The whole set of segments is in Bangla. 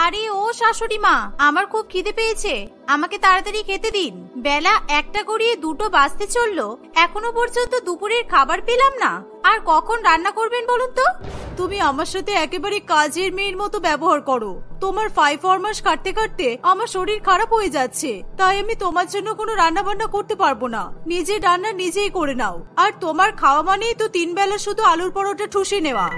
আরে ও শাশুড়ি মা, আমার খুব খিদে পেয়েছে, আমাকে তাড়াতাড়ি খেতে দিন। বেলা 1টা গড়িয়ে 2টো বাজতে চললো, এখনো পর্যন্ত দুপুরের খাবার পেলাম না। আর কখন রান্না করবেন বলুন তো? তুমি আমার সাথে একেবারে কাজের মেয়ের মতো ব্যবহার করো। তোমার 5 ফরমাস কাটতে কাটতে আমার শরীর খারাপ হয়ে যাচ্ছে, তাই আমি তোমার জন্য কোনো রান্না বান্না করতে পারবো না। নিজে রান্না নিজেই করে নাও। আর তোমার খাওয়া মানেই তো 3 বেলা শুধু আলুর পরোটা ঠুসে নেওয়া।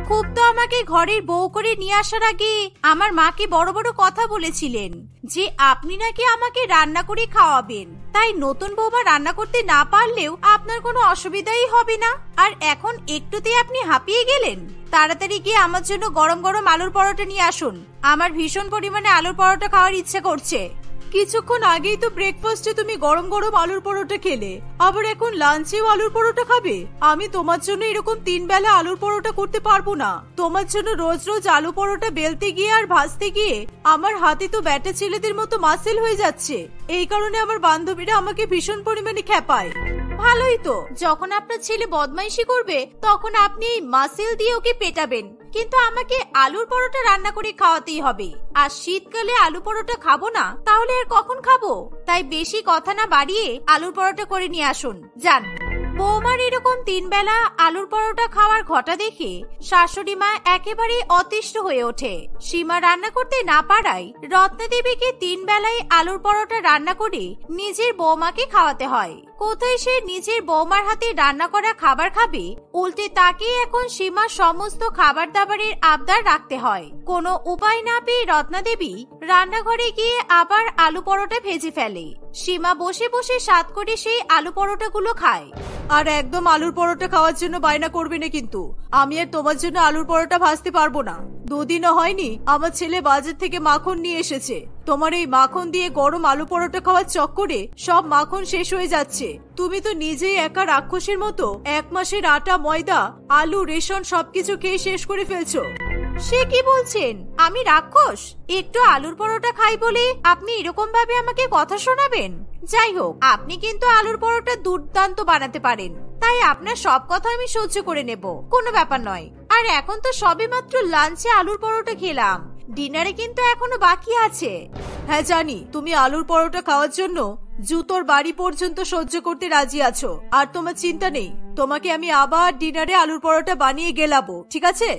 খুব তো আমাকে ঘরের বউ করে নিয়ে আসার আগে আমার মাকে বড় বড় কথা বলেছিলেন যে আপনি নাকি আমাকে রান্না করে খাওয়াবেন, তাই নতুন বৌমা রান্না করতে না পারলেও আপনার কোনো অসুবিধাই হবে না। আর এখন একটুতে আপনি হাঁপিয়ে গেলেন। তাড়াতাড়ি গিয়ে আমার জন্য গরম গরম আলুর পরোটা নিয়ে আসুন, আমার ভীষণ পরিমাণে আলুর পরোটা খাওয়ার ইচ্ছে করছে। কিছুক্ষণ আগেই তো ব্রেকফাস্টে তুমি গরম গরম আলুর পরোটা খেলে, আবার এখন লাঞ্চেও আলুর পরোটা খাবে? আমি তোমার জন্য এরকম 3 বেলা আলুর পরোটা করতে পারবো না। তোমার জন্য রোজ রোজ আলু পরোটা বেলতে গিয়ে আর ভাজতে গিয়ে আমার হাতে তো ব্যাটা ছেলেদের মতো মাসেল হয়ে যাচ্ছে। এই কারণে আমার বান্ধবীরা আমাকে ভীষণ পরিমাণে খেপায়। ভালোই তো, যখন আপনার ছেলে বদমাইশি করবে তখন আপনি এই মাসেল দিয়ে ওকে পেটাবেন, কিন্তু আমাকে আলুর পরোটা রান্না করে খাওয়াতেই হবে। আর শীতকালে আলু পরোটা খাবো না তাহলে আর কখন খাবো? তাই বেশি কথা না বাড়িয়ে আলুর পরোটা করে নিয়ে আসুন, যান। বৌমার এরকম 3 বেলা আলুর পরোটা খাওয়ার ঘটা দেখে শাশুড়ি মা একেবারে অতিষ্ঠ হয়ে ওঠে। সীমা রান্না করতে না পারায় রত্না দেবীকে 3 বেলায় আলুর পরোটা রান্না করে নিজের বৌমাকে খাওয়াতে হয়। কোথায় সে নিজের বৌমার হাতে রান্না করা খাবার খাবে, উল্টে তাকে এখন সীমার সমস্ত খাবার দাবারের আবদার রাখতে হয়। কোনো উপায় না পেয়ে রত্না দেবী রান্নাঘরে গিয়ে আবার আলু পরোটা ভেজে ফেলে। সীমা বসে বসে স্বাদ করে সেই আলু পরোটাগুলো খায়। আর একদম আলুর পরোটা খাওয়ার জন্য বায়না করবে না কিন্তু। আমি আর তোমার জন্য আলুর পরোটা ভাজতে পারবো না। 2 দিনও হয়নি আমার ছেলে বাজার থেকে মাখন নিয়ে এসেছে। তোমার এই মাখন দিয়ে গরম আলু পরোটা খাওয়ার চক্করে সব মাখন শেষ হয়ে যাচ্ছে। তুমি তো নিজেই একা রাক্ষসের মতো 1 মাসের আটা, ময়দা, আলু, রেশন সবকিছু খেয়ে শেষ করে ফেলছো। সে কি বলছেন? আমি রাক্ষস? একটু আলুর পরোটা খাই বলে আপনি এরকম ভাবে আমাকে কথা শোনাবেন? যাই হোক, আপনি কিন্তু আলুর পরোটা দুর্দান্ত বানাতে পারেন, তাই আপনার সব কথা আমি সহ্য করে নেব, কোনো ব্যাপার নয়। আর এখন তো সবে মাত্র লাঞ্চে আলুর পরোটা খেলাম, ডিনারে কিন্তু এখনো বাকি আছে। হ্যাঁ জানি, তুমি আলুর পরোটা খাওয়ার জন্য জুতোর বাড়ি পর্যন্ত সহ্য করতে রাজি আছো। আর তোমার চিন্তা নেই, তোমাকে আমি আবার ডিনারে আলুর পরোটা বানিয়ে গেলাবো, ঠিক আছে?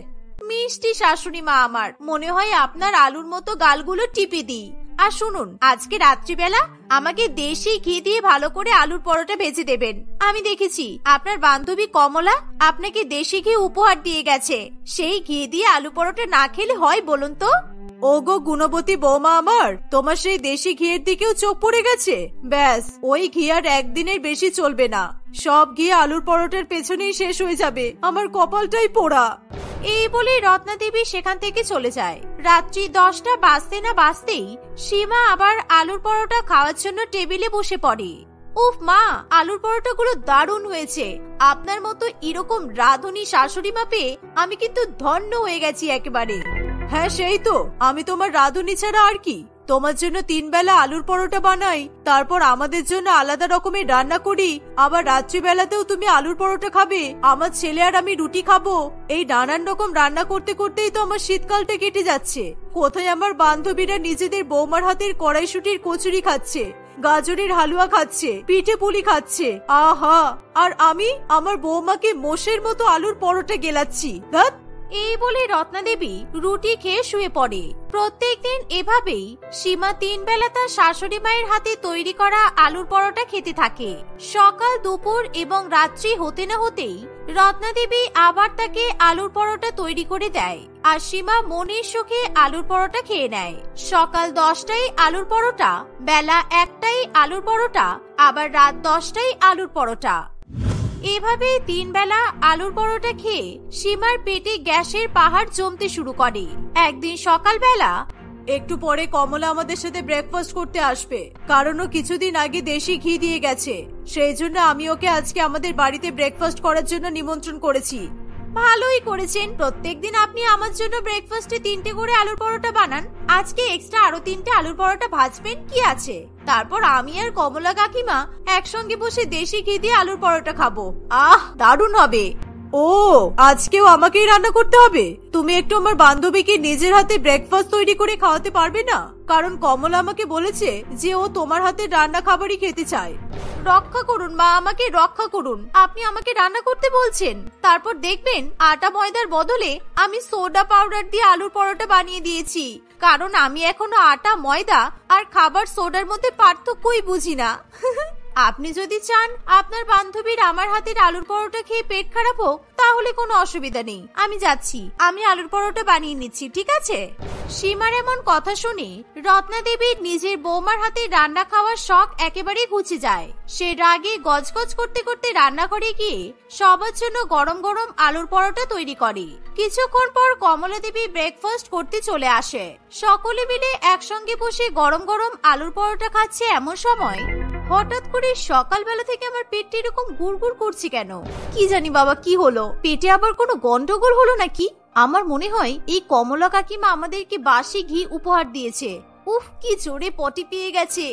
মিষ্টি শাশুড়ি মা আমার, মনে হয় আপনার আলুর মতো গালগুলো টিপে দিই। আর শুনুন, আজকে রাত্রিবেলা আমাকে দেশি ঘি দিয়ে ভালো করে আলুর পরোটা ভেজে দেবেন। আমি দেখেছি আপনার বান্ধবী কমলা আপনাকে দেশি ঘি উপহার দিয়ে গেছে, সেই ঘি দিয়ে আলু পরোটা না খেলে হয় বলুন তো? ওগো গুণবতী বৌমা আমার, তোমার সেই দেশি ঘিয়ের দিকেও চোখ পড়ে গেছে? ব্যাস, ওই ঘি আর একদিনের বেশি চলবে না। সব ঘি আলুর পরোটার পেছনেই শেষ হয়ে যাবে। আমার কপালটাই পোড়া। এই বলে রত্না দেবী সেখান থেকে চলে যায়। রাত্রি 10টা বাজতে না বাজতেই সীমা আবার আলুর পরোটা খাওয়ার জন্য টেবিলে বসে পড়ে। উফ মা, আলুর পরোটাগুলো দারুণ হয়েছে। আপনার মতো এরকম রাঁধুনি শাশুড়ি মা পেয়ে আমি কিন্তু ধন্য হয়ে গেছি একেবারে। হ্যাঁ সেই তো, আমি তোমার রাঁধুনি ছাড়া আর কি। তোমার জন্য 3 বেলা আলুর পরোটা বানাই, তারপর আমাদের জন্য আলাদা রকমের রান্না করি, আবার রাত্রিবেলাতেও তুমি আলুর পরোটা খাবে, আমার ছেলে আর আমি রুটি খাবো। এই নানান রকম রান্না করতে করতেই তো আমার শীতকালটা কেটে যাচ্ছে। কোথায় আমার বান্ধবীরা নিজেদের বৌমার হাতের কড়াইশুটির কচুরি খাচ্ছে, গাজরের হালুয়া খাচ্ছে, পিঠে পুলি খাচ্ছে, আহা! আর আমি আমার বৌমাকে মোষের মতো আলুর পরোটা গেলাচ্ছি। ধ্যাৎ! এই বলে রত্না দেবী রুটি খেয়ে শুয়ে পড়ে। প্রত্যেকদিন এভাবেই সীমা 3 বেলা তার শাশুড়ি মায়ের হাতে তৈরি করা আলুর পরোটা খেতে থাকে। সকাল, দুপুর এবং রাত্রি হতে না হতেই রত্না দেবী আবার তাকে আলুর পরোটা তৈরি করে দেয়, আর সীমা মনের সুখে আলুর পরোটা খেয়ে নেয়। সকাল 10টায় আলুর পরোটা, বেলা 1টায় আলুর পরোটা, আবার রাত 10টায় আলুর পরোটা। এভাবে 3 বেলা আলুর পরোটা খেয়ে সীমার পেটে গ্যাসের পাহাড় জমতে শুরু করে। একদিন সকালবেলা একটু পরে কমলা আমাদের সাথে ব্রেকফাস্ট করতে আসবে, কারণ ও কিছুদিন আগে দেশি ঘি দিয়ে গেছে। সেই জন্য আমি ওকে আজকে আমাদের বাড়িতে ব্রেকফাস্ট করার জন্য নিমন্ত্রণ করেছি। ভালোই করেছেন, প্রত্যেকদিন আপনি আমার জন্য ব্রেকফাস্টে 3টে করে আলুর পরোটা বানান, আজকে এক্সট্রা আরো 3টে আলুর পরোটা ভাজবেন, কি আছে? তারপর আমি আর কমলা কাকিমা একসঙ্গে বসে দেশি ঘি দিয়ে আলুর পরোটা খাবো। আহ, দারুণ হবে। ও, আজকেও আমাকেই রান্না করতে হবে? তুমি একটু আমার বান্ধবীকে নিজের হাতে ব্রেকফাস্ট তৈরি করে খাওয়াতে পারবে না? কারণ কমলা আমাকে বলেছে যে ও তোমার হাতে রান্না খাবারই খেতে চায়। রক্ষা করুন মা, আমাকে রক্ষা করুন। আপনি আমাকে রান্না করতে বলছেন, তারপর দেখবেন আটা ময়দার বদলে আমি সোডা পাউডার দিয়ে আলুর পরোটা বানিয়ে দিয়েছি। কারণ আমি এখনো আটা ময়দা আর খাবার সোডার মধ্যে পার্থক্যই বুঝি না। আপনি যদি চান আপনার বান্ধবীর আমার হাতের আলুর পরোটা খেয়ে পেট খারাপ হোক, তাহলে কোনো অসুবিধা নেই। আমি যাচ্ছি, আমি আলুর পরোটা বানিয়ে নিচ্ছি, ঠিক আছে? সীমার এমন কথা শুনে রত্না দেবীর নিজের বৌমার হাতে রান্না খাওয়ার শখ একেবারে ঘুচে যায়। সে রাগে গজগজ করতে করতে রান্নাঘরে গিয়ে সবার জন্য গরম গরম আলুর পরোটা তৈরি করে। কিছুক্ষণ পর কমলা দেবী ব্রেকফাস্ট করতে চলে আসে। সকলে মিলে একসঙ্গে বসে গরম গরম আলুর পরোটা খাচ্ছে। এমন সময় হঠাৎ করে সকালবেলা থেকে আমার পেটটা এরকম গুড়গুড় করছে কেন? কি জানি বাবা, কি হলো? পেটে আবার কোনো গন্ডগোল হলো নাকি? আমার মনে হয় এই কমলা কাকিমা আমাদেরকে বাসি ঘি উপহার দিয়েছে। উফ, কি জোরে পটি পেয়ে গেছে।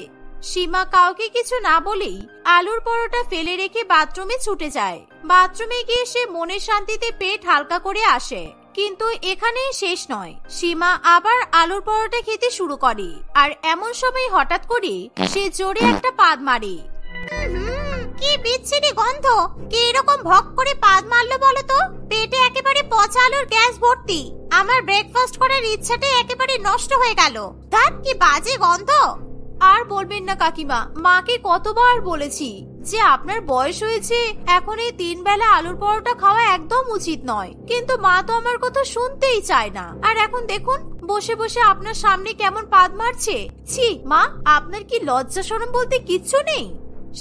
সীমা কাউকে কিছু না বলেই আলুর পরোটা ফেলে রেখে বাথরুমে ছুটে যায়। বাথরুমে গিয়ে সে মনের শান্তিতে পেট হালকা করে আসে। কিন্তু এখানেই শেষ নয়, সীমা আবার আলুর পরোটা খেতে শুরু করে। আর এমন সময় হঠাৎ করে সে জোরে একটা পাদ মারে। কি বিচ্ছিরি গন্ধ! কে এরকম ভক করে পাদ মারলো বলো তো? পেটে একেবারে পচা আলুর গ্যাস ভর্তি। আমার ব্রেকফাস্ট করার ইচ্ছাটাই একেবারে নষ্ট হয়ে গেল। ধ্যাৎ, কি বাজে গন্ধ! আর বলবেন না কাকিমা, মাকে কতবার বলেছি যে আপনার বয়স হয়েছে, এখন এই 3 বেলা আলুর পরোটা খাওয়া একদম উচিত নয়, কিন্তু মা তো আমার কথা শুনতেই চায় না। আর এখন দেখুন বসে বসে আপনার সামনে কেমন পাদ মারছে। ছি মা, আপনার কি লজ্জা শরম বলতে কিচ্ছু নেই?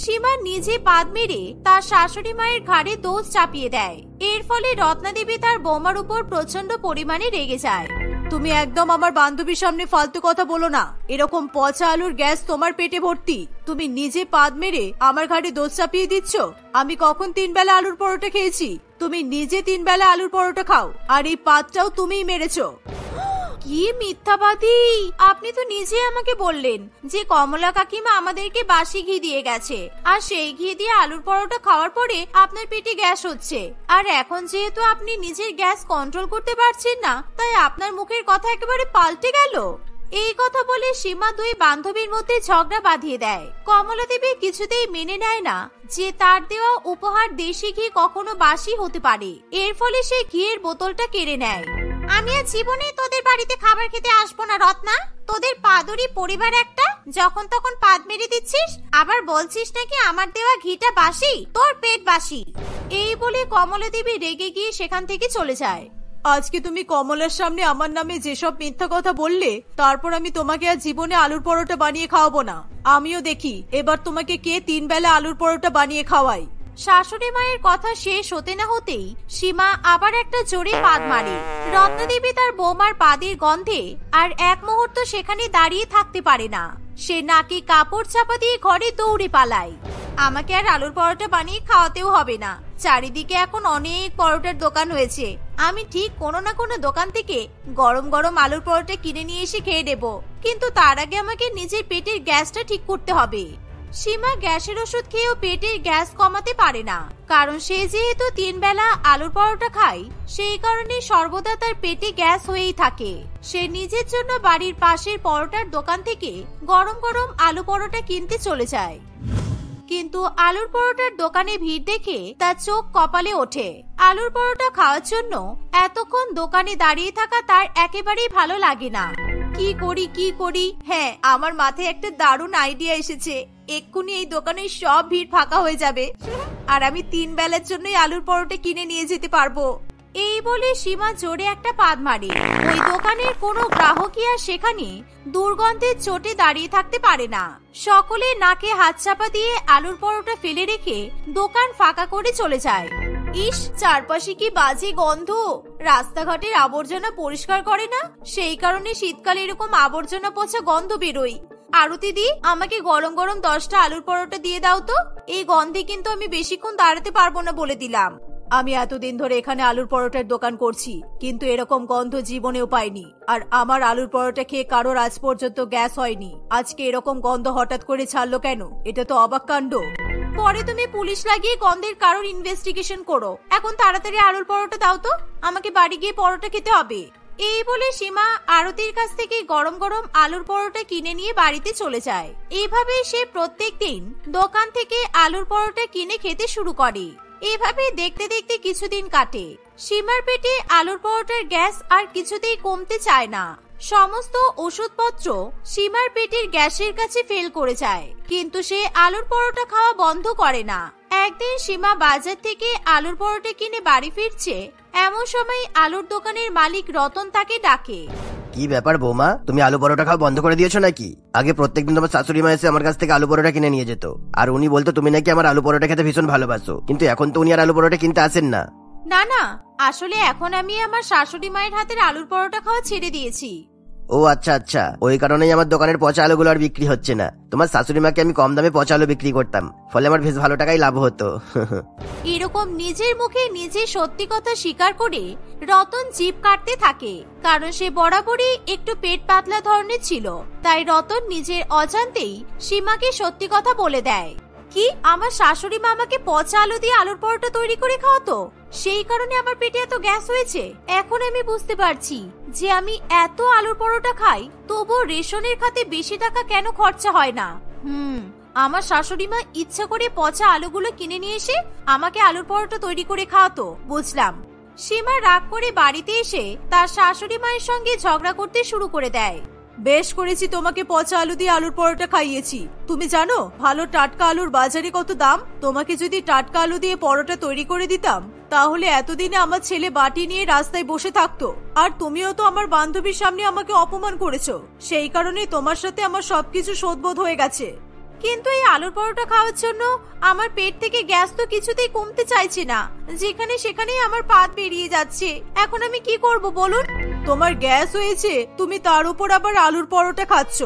সীমা নিজে পাদ মেরে তার শাশুড়ি মায়ের ঘাড়ে দোষ চাপিয়ে দেয়। এর ফলে রত্না দেবী তার বৌমার উপর প্রচন্ড পরিমাণে রেগে যায়। তুমি একদম আমার বান্ধবীর সামনে ফালতু কথা বলো না। এরকম পচা আলুর গ্যাস তোমার পেটে ভর্তি, তুমি নিজে পাদ মেরে আমার ঘাড়ে দোষ চাপিয়ে দিচ্ছ। আমি কখন 3 বেলা আলুর পরোটা খেয়েছি? তুমি নিজে 3 বেলা আলুর পরোটা খাও, আর এই পাদটাও তুমিই মেরেছো। কি মিথ্যাবাদী! আপনি তো নিজে আমাকে বললেন যে কমলা কাকিমা আমাদেরকে বাসি ঘি দিয়ে গেছে, আর সেই ঘি দিয়ে আলুর পরোটা খাওয়ার পরে আপনার পেটে গ্যাস হচ্ছে। আর এখন যেহেতু আপনি নিজের গ্যাস কন্ট্রোল করতে পারছেন না, তাই আপনার মুখের কথা একেবারে পাল্টে গেল। এই কথা বলে সীমা দুই বান্ধবীর মধ্যে ঝগড়া বাঁধিয়ে দেয়। কমলা দেবী কিছুতেই মেনে নেয় না যে তার দেওয়া উপহার দেশি ঘি কখনো বাসি হতে পারে। এর ফলে সে ঘিয়ের বোতলটা কেড়ে নেয়। আমি আর জীবনে তোদের বাড়িতে খাবার খেতে আসবো না রত্না। তোদের পাদরি পরিবার একটা, যখন তখন পাদ মেরে দিচ্ছিস, আবার বলছিস নাকি আমার দেওয়া ঘিটা বাসি। তোর পেট বাসি। এই বলে কমলা দেবী রেগে গিয়ে সেখান থেকে চলে যায়। আজকে তুমি কমলার সামনে আমার নামে যেসব মিথ্যা কথা বললে, তারপর আমি তোমাকে আর জীবনে আলুর পরোটা বানিয়ে খাওয়াবো না। আমিও দেখি এবার তোমাকে কে 3 বেলা আলুর পরোটা বানিয়ে খাওয়াই। শাশুড়ি মায়ের কথা শেষ হতে না হতেই সীমা আবার একটা জোরে পাদ মারে। রত্না দেবী তার বৌমার পাদের গন্ধে আর এক মুহূর্ত সেখানে দাঁড়িয়ে থাকতে পারে না। সে নাকি কাপড় চাপা দিয়ে ঘরে দৌড়ে পালায়। আমাকে আর আলুর পরোটা বানিয়ে খাওয়াতেও হবে না। চারিদিকে এখন অনেক পরোটার দোকান হয়েছে, আমি ঠিক কোনো না কোনো দোকান থেকে গরম গরম আলুর পরোটা কিনে নিয়ে এসে খেয়ে দেব। কিন্তু তার আগে আমাকে নিজের পেটের গ্যাসটা ঠিক করতে হবে। সীমা গ্যাসের ওষুধ খেয়েও পেটের গ্যাস কমাতে পারে না, কারণ সে যেহেতু 3 বেলা আলুর পরোটা খায়, সেই কারণে সর্বদা তার পেটে গ্যাস হয়েই থাকে। সে নিজের জন্য বাড়ির পাশের পরোটার দোকান থেকে গরম গরম আলু পরোটা কিনতে চলে যায়। কিন্তু আলুর পরোটার দোকানে ভিড় দেখে তার চোখ কপালে ওঠে। আলুর পরোটা খাওয়ার জন্য এতক্ষণ দোকানে দাঁড়িয়ে থাকা তার একেবারেই ভালো লাগে না। কি করি? হ্যাঁ, আমার মাথায় একটা দারুণ আইডিয়া এসেছে। এক্ষুনি এই দোকানের সব ভিড় ফাঁকা হয়ে যাবে, আর আমি 3 বেলার জন্যই আলুর পরোটা কিনে নিয়ে যেতে পারবো। এই বলে সীমা জোরে একটা পাদ মারে। ওই দোকানের কোনো গ্রাহকই আর সেখানে দুর্গন্ধের চোটে দাঁড়িয়ে থাকতে পারে না। সকলে নাকে হাত চাপা দিয়ে আলুর পরোটা ফেলে রেখে দোকান ফাঁকা করে চলে যায়। ইস, চারপাশে কি বাজে গন্ধ! রাস্তাঘাটের আবর্জনা পরিষ্কার করে না, সেই কারণে শীতকালে এরকম আবর্জনা পচা গন্ধ বেরোয়। আরতি দি, আমাকে গরম গরম 10টা আলুর পরোটা দিয়ে দাও তো। এই গন্ধে কিন্তু আমি বেশিক্ষণ দাঁড়াতে পারবো না বলে দিলাম। আমি এতদিন ধরে এখানে আলুর পরোটার দোকান করছি, কিন্তু এরকম গন্ধ জীবনেও পাইনি। আর আমার আলুর পরোটা খেয়ে কারোর আজ পর্যন্ত গ্যাস হয়নি। আজকে এরকম গন্ধ হঠাৎ করে ছাড়লো কেন? এটা তো অবাক কাণ্ড। পরে তুমি পুলিশ লাগিয়ে গন্ধের কারোর ইনভেস্টিগেশন করো। এখন তাড়াতাড়ি আলুর পরোটা দাও তো, আমাকে বাড়ি গিয়ে পরোটা খেতে হবে। এই বলে সীমা আরতির কাছ থেকে গরম গরম আলুর পরোটা কিনে নিয়ে বাড়িতে চলে যায়। এইভাবেই সে প্রত্যেক দিন দোকান থেকে আলুর পরোটা কিনে খেতে শুরু করে। এভাবে দেখতে দেখতে কিছুদিন কাটে। সীমার পেটে আলুর পরোটার গ্যাস আর কিছুতেই কমতে চায় না। সমস্ত ওষুধপত্র সীমার পেটের গ্যাসের কাছে ফেল করে যায়, কিন্তু সে আলুর পরোটা খাওয়া বন্ধ করে না। একদিন সীমা বাজার থেকে আলুর পরোটা কিনে বাড়ি ফিরছে, এমন সময় আলুর দোকানের মালিক রতন তাকে ডাকে। কি ব্যাপার বৌমা, তুমি আলু পরোটা খাওয়া বন্ধ করে দিয়েছো নাকি? আগে প্রত্যেকদিন তোমার শাশুড়ি মা এসে আমার কাছ থেকে আলু পরোটা কিনে নিয়ে যেত, আর উনি বলতো তুমি নাকি আমার আলু পরোটা খেতে ভীষণ ভালোবাসো, কিন্তু এখন তো উনি আর আলু পরোটা কিনতে আসেন না। না না, আসলে এখন আমি আমার শাশুড়ি মায়ের হাতের আলুর পরোটা খাওয়া ছেড়ে দিয়েছি। ও আচ্ছা আচ্ছা, ওই কারণেই আমার দোকানের পচা আলুগুলো আর বিক্রি হচ্ছে না। তোমার শাশুড়ি মাকে আমি কম দামে পচা আলু বিক্রি করতাম, ফলে আমার বেশ ভালো টাকাই লাভ হতো। এরকম নিজের মুখে নিজে সত্যি কথা স্বীকার করে রতন জিভ কাটতে থাকে, কারণ সে বরাবরই একটু পেট পাতলা ধরনের ছিল। তাই রতন নিজের অজান্তেই সীমাকে সত্যি কথা বলে দেয়। কি, আমার শাশুড়ি মা আমাকে পচা আলু দিয়ে আলুর পরোটা তৈরি করে খাওয়াতো, সেই কারণে আমার পেটে এত গ্যাস হয়েছে। এখন আমি বুঝতে পারছি যে আমি এত আলুর পরোটা খাই তবুও রেশনের খাতে বেশি টাকা কেন খরচা হয় না। আমার শাশুড়ি মা ইচ্ছা করে পচা আলুগুলো কিনে নিয়ে এসে আমাকে আলুর পরোটা তৈরি করে খাওয়াতো, বুঝলাম। সীমা রাগ করে বাড়িতে এসে তার শাশুড়ি মায়ের সঙ্গে ঝগড়া করতে শুরু করে দেয়। বেশ করেছি তোমাকে পচা আলু দিয়ে আলুর পরোটা খাইয়েছি। তুমি জানো ভালো টাটকা আলুর বাজারে কত দাম? তোমাকে যদি টাটকা আলু দিয়ে পরোটা তৈরি করে দিতাম তাহলে এতদিনে আমার ছেলে বাটি নিয়ে রাস্তায় বসে থাকতো। আর তুমিও তো আমার বান্ধবীর সামনে আমাকে অপমান করেছো, সেই কারণে তোমার সাথে আমার সবকিছু শোধবোধ হয়ে গেছে। কিন্তু এই আলুর পরোটা খাওয়ার জন্য আমার পেট থেকে গ্যাস তো কিছুতেই কমতে চাইছে না, যেখানে সেখানেই আমার পাত বেরিয়ে যাচ্ছে। এখন আমি কি করব বলুন? তোমার গ্যাস হয়েছে, তুমি তার উপর আবার আলুর পরোটা খাচ্ছ,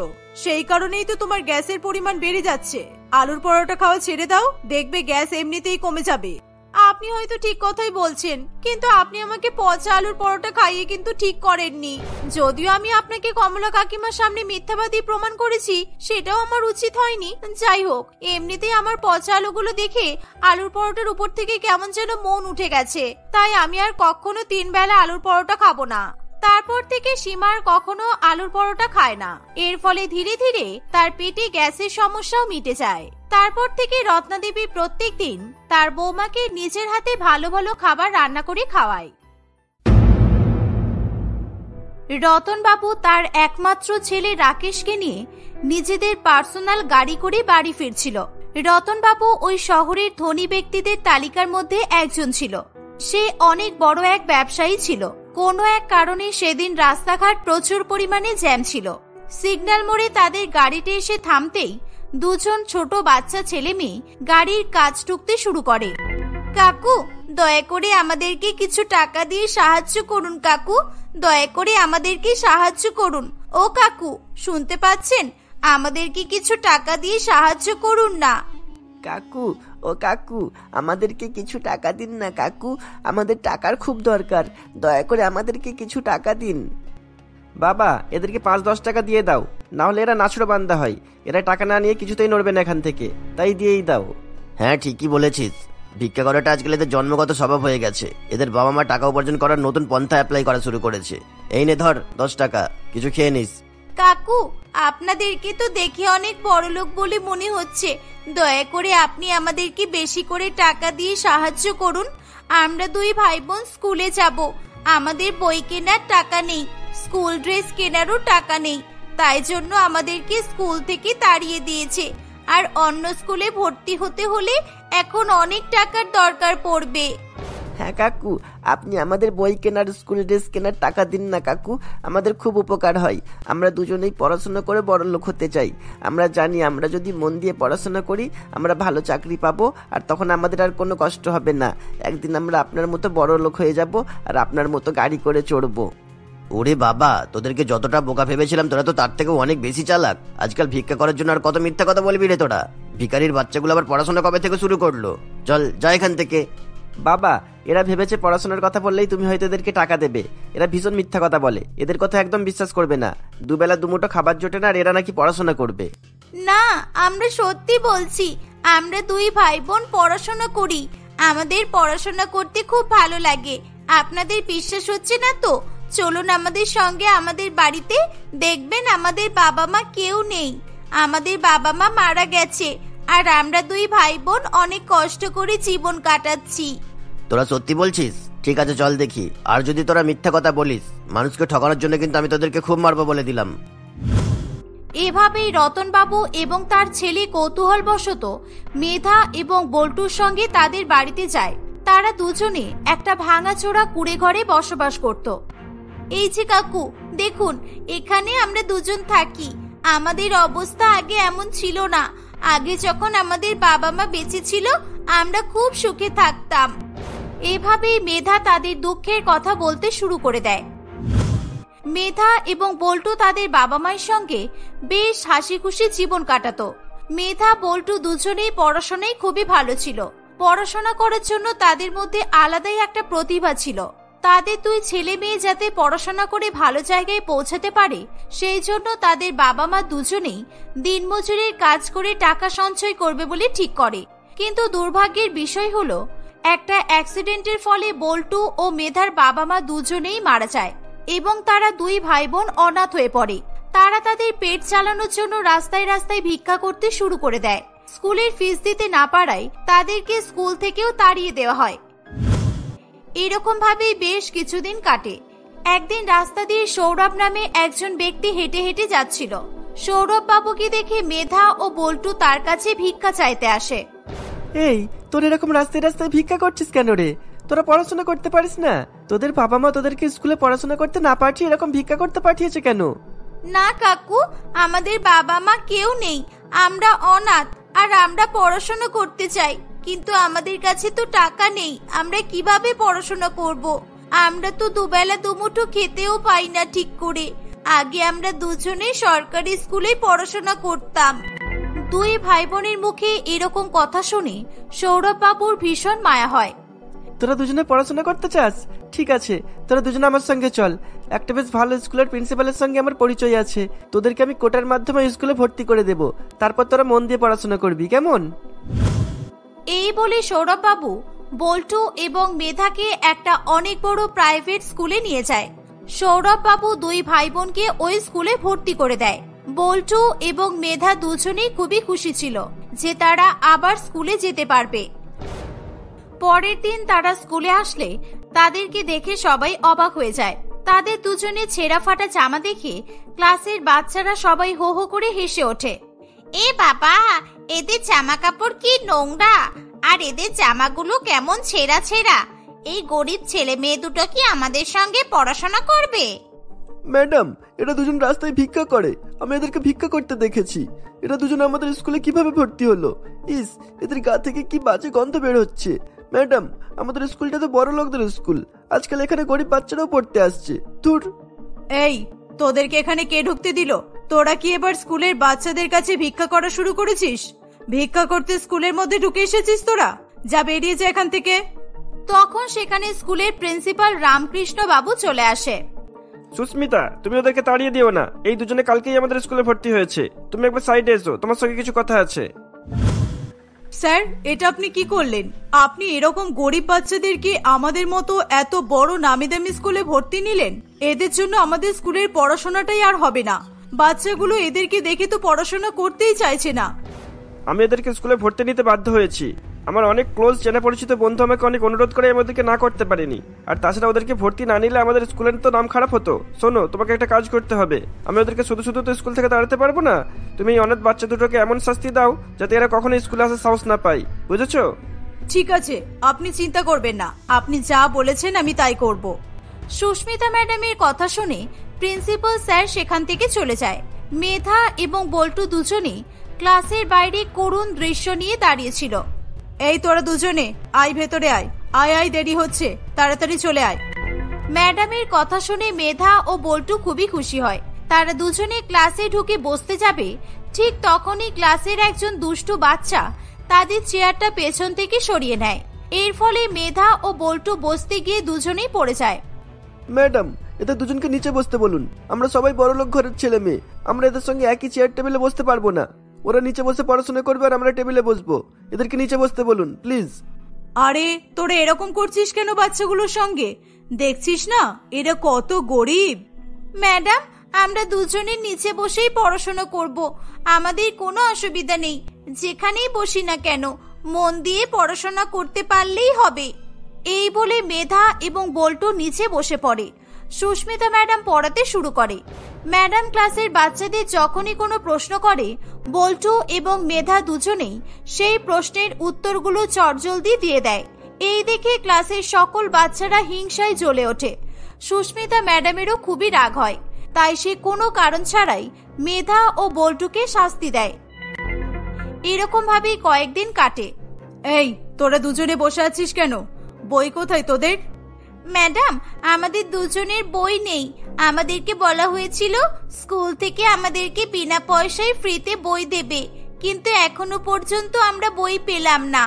সেই কারণেই তো তোমার গ্যাসের পরিমাণ বেড়ে যাচ্ছে। আলুর পরোটা খাওয়া ছেড়ে দাও, দেখবে গ্যাস এমনিতেই কমে যাবে। আপনি হয়তো ঠিক কথাই বলছেন, কিন্তু আপনি আমাকে পচা আলুর পরোটা খাইয়ে কিন্তু ঠিক করেননি। যদিও আমি আপনাকে কমলা কাকিমার সামনে মিথ্যাবাদী প্রমাণ করেছি, সেটাও আমার উচিত হয়নি। যাই হোক, এমনিতেই আমার পচা আলুগুলো দেখে আলুর পরোটার উপর থেকে কেমন যেন মন উঠে গেছে। তাই আমি আর কখনো 3 বেলা আলুর পরোটা খাবো না। তারপর থেকে সীমার কখনো আলুর পরোটা খায় না। এর ফলে ধীরে ধীরে তার পেটে গ্যাসের সমস্যাও মিটে যায়। তারপর থেকে রত্নাদেবী প্রত্যেক দিন তার বৌমাকে নিজের হাতে ভালো ভালো খাবার রান্না করে খাওয়ায়। রতন বাবু তার একমাত্র ছেলে রাকেশকে নিয়ে নিজেদের পার্সোনাল গাড়ি করে বাড়ি ফিরছিল। রতন বাবু ওই শহরের ধনী ব্যক্তিদের তালিকার মধ্যে একজন ছিল। সে অনেক বড় এক ব্যবসায়ী ছিল। কোনো এক কারণে সেদিন রাস্তাঘাট প্রচুর পরিমাণে জ্যাম ছিল। সিগন্যাল মোড়ে তাদের গাড়িতে এসে থামতেই দুজন ছোট বাচ্চা ছেলে মেয়ে গাড়ির কাজ টুকতে শুরু করে। কাকু, দয়া করে আমাদেরকে কিছু টাকা দিয়ে সাহায্য করুন। কাকু, দয়া করে আমাদেরকে সাহায্য করুন। ও কাকু, শুনতে পাচ্ছেন? আমাদেরকে কিছু টাকা দিয়ে সাহায্য করুন না। কাকু, ও কাকু, আমাদেরকে কিছু টাকা দিন না কাকু, আমাদের টাকার খুব দরকার, দয়া করে আমাদেরকে কিছু টাকা দিন। বাবা, এদেরকে 5-10 টাকা দিয়ে দাও, না হলে এরা নাছড়ো বান্দা হয়। এরা টাকা না নিয়ে কিছুতেই নড়বে না এখান থেকে, তাই দিয়েই দাও। হ্যাঁ, ঠিকই বলেছিস। ভিক্ষা করাটা আজকাল এদের জন্মগত স্বভাব হয়ে গেছে। এদের বাবা মা টাকা উপার্জন করার নতুন পন্থা অ্যাপ্লাই করা শুরু করেছে। এই নে ধর 10 টাকা, কিছু খেয়ে নিস। কাকু, আপনাদেরকে তো দেখে অনেক বড়লোক বলে মনে হচ্ছে। দয়া করে আপনি আমাদেরকে বেশি করে টাকা দিয়ে সাহায্য করুন। আমরা 2 ভাই বোন স্কুলে যাব। আমাদের বই কেনার টাকা নেই, স্কুল ড্রেস কেনারও টাকা নেই। তাই জন্য আমাদেরকে স্কুল থেকে তাড়িয়ে দিয়েছে। আর অন্য স্কুলে ভর্তি হতে হলে এখন অনেক টাকার দরকার পড়বে। হ্যাঁ কাকু, আপনি আমাদের বই কেনার, স্কুল ড্রেস কেনার টাকা দিন না কাকু, আমাদের খুব উপকার হয়। আমরা দুজনেই পড়াশোনা করে বড়লোক হতে চাই। আমরা জানি আমরা যদি মন দিয়ে পড়াশোনা করি আমরা ভালো চাকরি পাবো, আর তখন আমাদের আর কোনো কষ্ট হবে না। একদিন আমরা আপনার মতো বড়লোক হয়ে যাব আর আপনার মতো গাড়ি করে চড়বো। ওরে বাবা, তোদেরকে যতটা বোকা ভেবেছিলাম তোরা তো তার থেকেও অনেক বেশি চালাক। আজকাল ভিক্ষা করার জন্য আর কত মিথ্যা কথা বলবি রে তোরা। ভিখারির বাচ্চাগুলো আবার পড়াশোনা কবে থেকে শুরু করলো? চল যা এখান থেকে। বাবা, এরা ভেবেছে পড়াশোনার কথা বললেই তুমি হয়তো এদেরকে টাকা দেবে। এরা ভীষণ মিথ্যা কথা বলে, এদের কথা একদম বিশ্বাস করবে না। দুবেলা দুমুঠো খাবার জোটে না আর এরা নাকি পড়াশোনা করবে। না, আমরা সত্যি বলছি, আমরা দুই ভাই বোন পড়াশোনা করি। আমাদের পড়াশোনা করতে খুব ভালো লাগে। আপনাদের বিশ্বাস হচ্ছে না তো চলুন আমাদের সঙ্গে আমাদের বাড়িতে, দেখবেন আমাদের বাবা মা কেউ নেই। আমাদের বাবা মা মারা গেছে আর আমরা দুই ভাই বোন অনেক কষ্ট করে জীবন কাটাচ্ছি। তোরা সত্যি বলছিস? ঠিক আছে, চল দেখি। আর যদি তোরা মিথ্যা কথা বলিস, মানুষকে ঠকানোর জন্য কিন্তু আমি তোদেরকে খুব মারবো বলে দিলাম। এভাবেই রতনবাবু এবং তার ছেলে কৌতূহলবশত মেধা এবং বল্টুর সঙ্গে তাদের বাড়িতে যায়। তারা দুজনে একটা ভাঙাচোরা কুড়ে ঘরে বসবাস করত। এই যে কাকু দেখুন, এখানে আমরা দুজন থাকি। আমাদের অবস্থা আগে এমন ছিল না। আগে যখন আমাদের বাবা মা বেঁচে ছিল আমরা খুব সুখে থাকতাম। এভাবেই মেধা তাদের দুঃখের কথা বলতে শুরু করে দেয়। মেধা এবং বল্টু তাদের বাবা মায়ের সঙ্গে বেশ হাসি খুশি জীবন কাটাতো। মেধা বল্টু দুজনেই পড়াশোনায় খুবই ভালো ছিল। পড়াশোনা করার জন্য তাদের মধ্যে আলাদাই একটা প্রতিভা ছিল। তাদের দুই ছেলে মেয়ে যাতে পড়াশোনা করে ভালো জায়গায় পৌঁছাতে পারে সেই জন্য তাদের বাবা মা দুজনেই দিনমজুরির কাজ করে টাকা সঞ্চয় করবে বলে ঠিক করে। কিন্তু দুর্ভাগ্যের বিষয় হলো একটা অ্যাক্সিডেন্টের ফলে বল্টু ও মেধার বাবা মা দুজনেই মারা যায় এবং তারা দুই ভাই বোন অনাথ হয়ে পড়ে। তারা তাদের পেট চালানোর জন্য রাস্তায় রাস্তায় ভিক্ষা করতে শুরু করে দেয়। স্কুলের ফিস দিতে না পারায় তাদেরকে স্কুল থেকেও তাড়িয়ে দেওয়া হয়। এরকম ভাবেই বেশ কিছুদিন কাটে। একদিন রাস্তা দিয়ে সৌরভ নামে একজন ব্যক্তি হেঁটে হেঁটে যাচ্ছিল। সৌরভ বাবুকে দেখে মেধা ও বল্টু তার কাছে ভিক্ষা চাইতে আসে। এই, তোর এরকম রাস্তায় রাস্তায় ভিক্ষা করছিস কেন রে? তোরা পড়াশোনা করতে পারিস না? তোদের বাবা মা তোদেরকে স্কুলে পড়াশোনা করতে না পাঠিয়ে এরকম ভিক্ষা করতে পাঠিয়েছে কেন? না কাকু, আমাদের বাবা মা কেউ নেই। আমরা অনাথ আর আমরা পড়াশোনা করতে চাই, কিন্তু আমাদের কাছে তো টাকা নেই। আমরা কিভাবে পড়াশোনা করব? আমরা তো দুবেলা দুমুঠো খেতেও পাই না ঠিক করে। আগে আমরা দুজনে সরকারি স্কুলে পড়াশোনা করতাম। দুই ভাই বোনের মুখে এরকম কথা শুনে সৌরভ বাবুর ভীষণ মায়া হয়। তোরা দুজনে পড়াশোনা করতে চাস? ঠিক আছে, তোরা দুজনে আমার সঙ্গে চল। একটা বেশ ভালো স্কুলের প্রিন্সিপালের সঙ্গে আমার পরিচয় আছে। তোদেরকে আমি কোটার মাধ্যমে স্কুলে ভর্তি করে দেব। তারপর তোরা মন দিয়ে পড়াশোনা করবি, কেমন? এই বলে সৌরভ বাবু বল্টু এবং মেধাকে একটা অনেক বড় প্রাইভেট স্কুলে নিয়ে যায়। সৌরভ বাবু দুই ভাই বোনকে ওই স্কুলে ভর্তি করে দেয়। বল্টু এবং মেধা দুজনেই খুবই খুশি ছিল যে তারা আবার স্কুলে যেতে পারবে। পরের দিন তারা স্কুলে আসলে তাদেরকে দেখে সবাই অবাক হয়ে যায়। তাদের দুজনে ছেঁড়া ফাটা জামা দেখে ক্লাসের বাচ্চারা সবাই হো হো করে হেসে ওঠে। এ বাবা, এদের জামা কাপড় কি নোংরা, আর এদের জামাগুলো কেমন ছেঁড়া ছেঁড়া। এই গরিব ছেলে মেয়ে দুটো কি আমাদের সঙ্গে পড়াশোনা করবে? ম্যাডাম, এরা দুজন রাস্তায় ভিক্ষা করে। আমি এদেরকে ভিক্ষা করতে দেখেছি। এরা দুজন আমাদের স্কুলে কিভাবে ভর্তি হলো? ইস, এদের গা থেকে কি বাজে গন্ধ বের হচ্ছে। ম্যাডাম, আমাদের স্কুলটা তো বড় লোকদের স্কুল। আজকাল এখানে গরিব বাচ্চারাও পড়তে আসছে। ধুর। এই, তোদেরকে এখানে কে ঢুকতে দিল? তোরা কি এবার স্কুলের বাচ্চাদের কাছে ভিক্ষা করা শুরু করেছিস? ভিক্ষা করতে স্কুলের মধ্যে ঢুকে এসেছিস তোরা? যা, বেরিয়ে যা এখান থেকে। তখন সেখানে স্কুলের প্রিন্সিপাল রামকৃষ্ণ বাবু চলে আসে। সুস্মিতা, তুমি ওদেরকে তাড়িয়ে দিও না। এই দুজনে কালকেই আমাদের স্কুলে ভর্তি হয়েছে। তুমি একবার সাইডে এসো, তোমার সঙ্গে কিছু কথা আছে। স্যার, এটা আপনি কি করলেন? আপনি এরকম গরিব বাচ্চাদেরকে আমাদের মতো এত বড় নামি দামি স্কুলে ভর্তি নিলেন। এদের জন্য আমাদের স্কুলের পড়াশোনাটাই আর হবে না। বাচ্চাগুলো এদেরকে দেখে তো পড়াশোনা করতেই চাইছে না। আমি এদেরকে স্কুলে ভর্তি নিতে বাধ্য হয়েছি। আমার অনেক ক্লোজ চেনা পরিচিত বন্ধু আমাকে অনেক অনুরোধ করে আমি ওদেরকে না করতে পারিনি। আর তাছাড়া ওদেরকে ভর্তি না নিলে আমাদের স্কুলের তো নাম খারাপ হতো। শোনো, তোমাকে একটা কাজ করতে হবে। আমি ওদেরকে শুধু শুধু তো স্কুল থেকে তাড়াতে পারবো না। তুমি এই অনাথ বাচ্চা দুটোকে এমন শাস্তি দাও যাতে এরা কখনো স্কুলে আসার সাহস না পায়, বুঝেছো? ঠিক আছে, আপনি চিন্তা করবেন না। আপনি যা বলেছেন আমি তাই করব। সুস্মিতা ম্যাডামের কথা শুনে প্রিন্সিপাল স্যার সেখান থেকে চলে যায়। মেধা এবং বল্টু দুজনেই ক্লাসের বাইরে করুণ দৃশ্য নিয়ে দাঁড়িয়েছিল। এই, তোরা দুজনে আয়, ভেতরে আয়। আয় আয়, দেরি হচ্ছে, তাড়াতাড়ি চলে আয়। ম্যাডামের কথা শুনে মেধা ও বল্টু খুবই খুশি হয়। তারা দুজনে ক্লাসে ঢুকে বসতে যাবে, ঠিক তখনই ক্লাসের একজন দুষ্টু বাচ্চা তাদের চেয়ারটা পেছন থেকে সরিয়ে নেয় এর ফলে মেধা ও বল্টু বসতে গিয়ে দুজনেই পড়ে যায়। ম্যাডাম, এদের দুজনকে নিচে বসতে বলুন। আমরা সবাই বড়লোক ঘরের ছেলে মেয়ে, আমরা এদের সঙ্গে একই চেয়ার টেবিলে বসতে পারবো না। ওরা নিচে বসে পড়াশোনা করবে আর আমরা টেবিলে বসবো। এদেরকে নিচে বসতে বলুন প্লিজ। আরে তোরা এরকম করছিস কেন বাচ্চাগুলোর সঙ্গে? দেখছিস না এরা কত গরিব। ম্যাডাম, আমরা দুজনের নিচে বসেই পড়াশোনা করব, আমাদের কোনো অসুবিধা নেই। যেখানেই বসি না কেন মন দিয়ে পড়াশোনা করতে পারলেই হবে। এই বলে মেধা এবং বল্টু নিচে বসে পড়ে। সুস্মিতা ম্যাডাম পড়াতে শুরু করে। ম্যাডাম ক্লাসের বাচ্চাদের যখনই কোনো প্রশ্ন করে, বল্টু এবং মেধা দুজনেই সেই প্রশ্নের উত্তরগুলো চটজলদি দিয়ে দেয়। এই দেখে ক্লাসের সকল বাচ্চারা হিংসায় জ্বলে ওঠে। সুস্মিতা ম্যাডামেরও খুবই রাগ হয়, তাই সে কোনো কারণ ছাড়াই মেধা ও বল্টুকে শাস্তি দেয়। এরকম ভাবেই কয়েকদিন কাটে। এই তোরা দুজনে বসে আছিস কেন? বই কোথায় তোদের? ম্যাডাম, আমাদের দুজনের বই নেই। আমাদেরকে বলা হয়েছিল স্কুল থেকে আমাদেরকে বিনা পয়সায় ফ্রিতে বই দেবে, কিন্তু এখনো পর্যন্ত আমরা বই পেলাম না।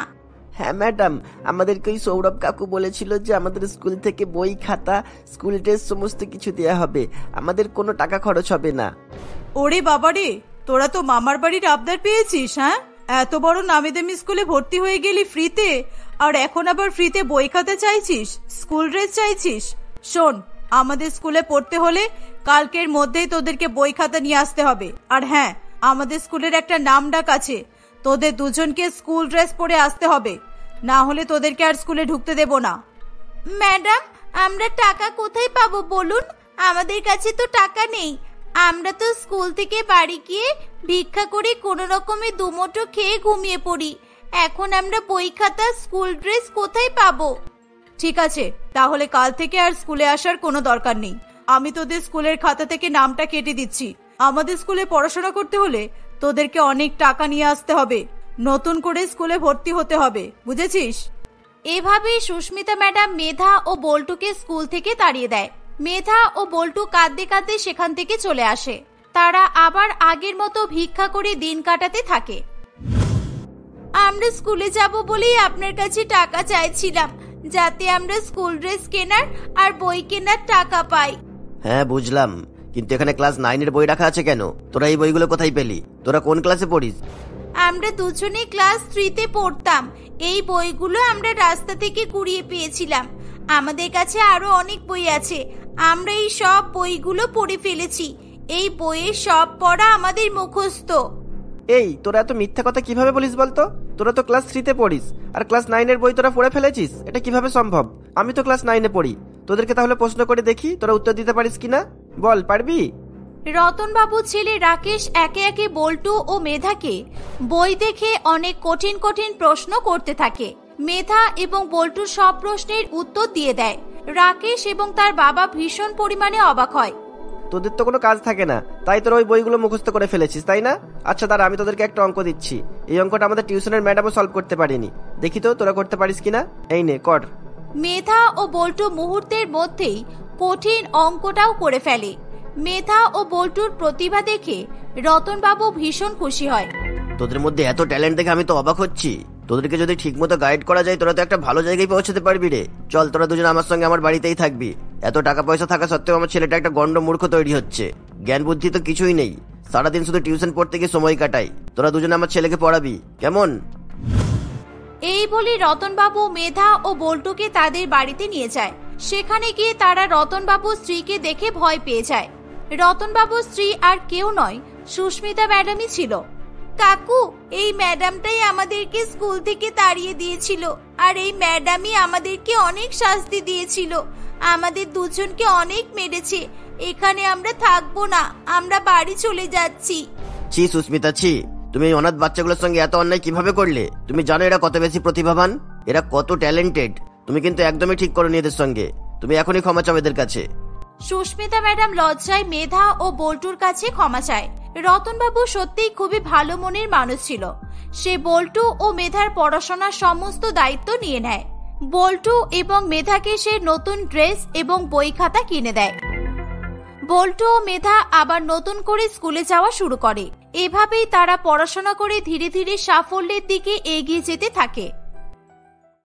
হ্যাঁ ম্যাডাম, আমাদেরকে ওই সৌরভ কাকু বলেছিল যে আমাদের স্কুল থেকে বই, খাতা, স্কুল ড্রেস সমস্ত কিছু দেয়া হবে, আমাদের কোনো টাকা খরচ হবে না। ওরে বাবারে, তোরা তো মামার বাড়ির আবদার পেয়েছিস। হ্যাঁ, এত বড় নামি দামি স্কুলে ভর্তি হয়ে গেলি ফ্রিতে, আর এখন আবার ফ্রিতে বই খাতা চাইছিস, স্কুল ড্রেস চাইছিস। শোন, আমাদের স্কুলে পড়তে হলে কালকের মধ্যেই তোদেরকে বই খাতা নিয়ে আসতে হবে। আর হ্যাঁ, আমাদের স্কুলের একটা নাম ডাক আছে, তোদের দুজনকে স্কুল ড্রেস পরে আসতে হবে, না হলে তোদেরকে আর স্কুলে ঢুকতে দেব না। ম্যাডাম, আমরা টাকা কোথায় পাবো বলুন? আমাদের কাছে তো টাকা নেই। আমরা তো স্কুল থেকে বাড়ি গিয়ে ভিক্ষা করে কোনো রকমে দুমুঠো খেয়ে ঘুমিয়ে পড়ি। এখন আমরা বই খাতা, স্কুল ড্রেস কোথায় পাবো? ঠিক আছে, তাহলে কাল থেকে আর স্কুলে আসার কোনো দরকার নেই। আমি তোদের স্কুলের খাতা থেকে নামটা কেটে দিচ্ছি। আমাদের স্কুলে পড়াশোনা করতে হলে তোদেরকে অনেক টাকা নিয়ে আসতে হবে, নতুন করে স্কুলে ভর্তি হতে হবে, বুঝেছিস? এভাবেই সুস্মিতা ম্যাডাম মেধা ও বল্টুকে স্কুল থেকে তাড়িয়ে দেয়। মেধা ও বল্টু কাঁদতে কাঁদতে সেখান থেকে চলে আসে। তারা আবার আগের মতো ভিক্ষা করে দিন কাটাতে থাকে। আমরা স্কুলে যাব বলেই আপনার কাছে টাকা চাইছিলাম, যাতে আমরা স্কুল ড্রেস কেনার আর বই কেনার টাকা পাই। হ্যাঁ বুঝলাম, কিন্তু এখানে ক্লাস 9-এর বই রাখা আছে কেন? তোরা এই বইগুলো কোথায় পেলি? তোরা কোন ক্লাসে পড়িস? আমরা দুজনে ক্লাস 3-তে পড়তাম। এই বইগুলো আমরা রাস্তা থেকে কুড়িয়ে পেয়েছিলাম। আমাদের কাছে আরো অনেক বই আছে, আমরা এই সব বইগুলো পড়ে ফেলেছি। এই বইয়ের সব পড়া আমাদের মুখস্থ। এই, তোরা এত মিথ্যা কথা কিভাবে বলিস বলতো? তোরা তো ক্লাস 3-তে পড়িস, আর ক্লাস 9-এর বই তোরা পড়ে ফেলেছিস? এটা কিভাবে সম্ভব? আমি তো ক্লাস 9-এ পড়ি। তোদেরকে তাহলে প্রশ্ন করে দেখি তোরা উত্তর দিতে পারিস কিনা। বল, পারবি? রতনবাবু ছেলে রাকেশ একে একে বল্টু ও মেধাকে বই দেখে অনেক কঠিন কঠিন প্রশ্ন করতে থাকে। মেধা এবং বল্টুর সব প্রশ্নের উত্তর দিয়ে দেয়। রাকেশ এবং তার বাবা ভীষণ পরিমাণে অবাক হয়। তোদের তো কোনো কাজ থাকে না, তাই তোরা ওই বইগুলো মুখস্থ করে ফেলেছিস, তাই না? আচ্ছা দাঁড়া, আমি তোদেরকে একটা অঙ্ক দিচ্ছি। এই অঙ্কটা আমাদের টিউশনের ম্যাডামও সলভ করতে পারেনি। দেখি তো তোরা করতে পারিস কিনা। এই নে, কর। মেধা ও বল্টু মুহূর্তের মধ্যেই কঠিন অঙ্কটাও করে ফেলে। মেধা ও বল্টুর প্রতিভা দেখে রতনবাবু ভীষণ খুশি হয়। তোদের মধ্যে এত ট্যালেন্ট দেখে আমি তো অবাক হচ্ছি। তোদেরকে যদি ঠিক মতো গাইড করা যায় তোরা তো একটা ভালো জায়গায় পৌঁছাতে পারবি রে। চল, তোরা দুজন আমার সঙ্গে আমার বাড়িতেই থাকবি। এত টাকা পয়সা থাকা সত্ত্বেও আমার ছেলেটা একটা গন্ড মূর্খ তৈরি হচ্ছে। জ্ঞান বুদ্ধি তো কিছুই নেই, সারাদিন শুধু টিউশন পড়তে গিয়ে সময় কাটাই। তোরা দুজনে আমার ছেলেকে পড়াবি, কেমন? এই বলে রতনবাবু মেধা ও বল্টুকে তাদের বাড়িতে নিয়ে যায়। সেখানে গিয়ে তারা রতনবাবুর স্ত্রীকে দেখে ভয় পেয়ে যায়। রতনবাবুর স্ত্রী আর কেউ নয়, সুস্মিতা ম্যাডামই ছিল। কাকু, এই ম্যাডামটাই আমাদেরকে স্কুল থেকে তাড়িয়ে দিয়েছিল, আর এই ম্যাডামই আমাদেরকে অনেক শাস্তি দিয়েছিল। আমাদের দুজনকে অনেক মেরেছে। এখানে আমরা থাকবো না, আমরা বাড়ি চলে যাচ্ছি। ছি সুস্মিতা, ছি! তুমি এই অনাথ বাচ্চাগুলোর সঙ্গে এত অন্যায় কিভাবে করলে? তুমি জানো এরা কত বেশি প্রতিভাবান, এরা কত ট্যালেন্টেড। তুমি কিন্তু একদমই ঠিক করোনি এদের সঙ্গে। তুমি এখনই ক্ষমা চাও এদের কাছে। সুস্মিতা ম্যাডাম লজ্জায় মেধা ও বল্টুর কাছে ক্ষমা চায়। রতনবাবু সত্যিই খুবই ভালো মনের মানুষ ছিল। সে বল্টু ও মেধার পড়াশোনার সমস্ত দায়িত্ব নিয়ে নেয়। বল্টু এবং মেধাকে সে নতুন ড্রেস এবং বই খাতা কিনে দেয়। বল্টু ও মেধা আবার নতুন করে স্কুলে যাওয়া শুরু করে। এভাবেই তারা পড়াশোনা করে ধীরে ধীরে সাফল্যের দিকে এগিয়ে যেতে থাকে।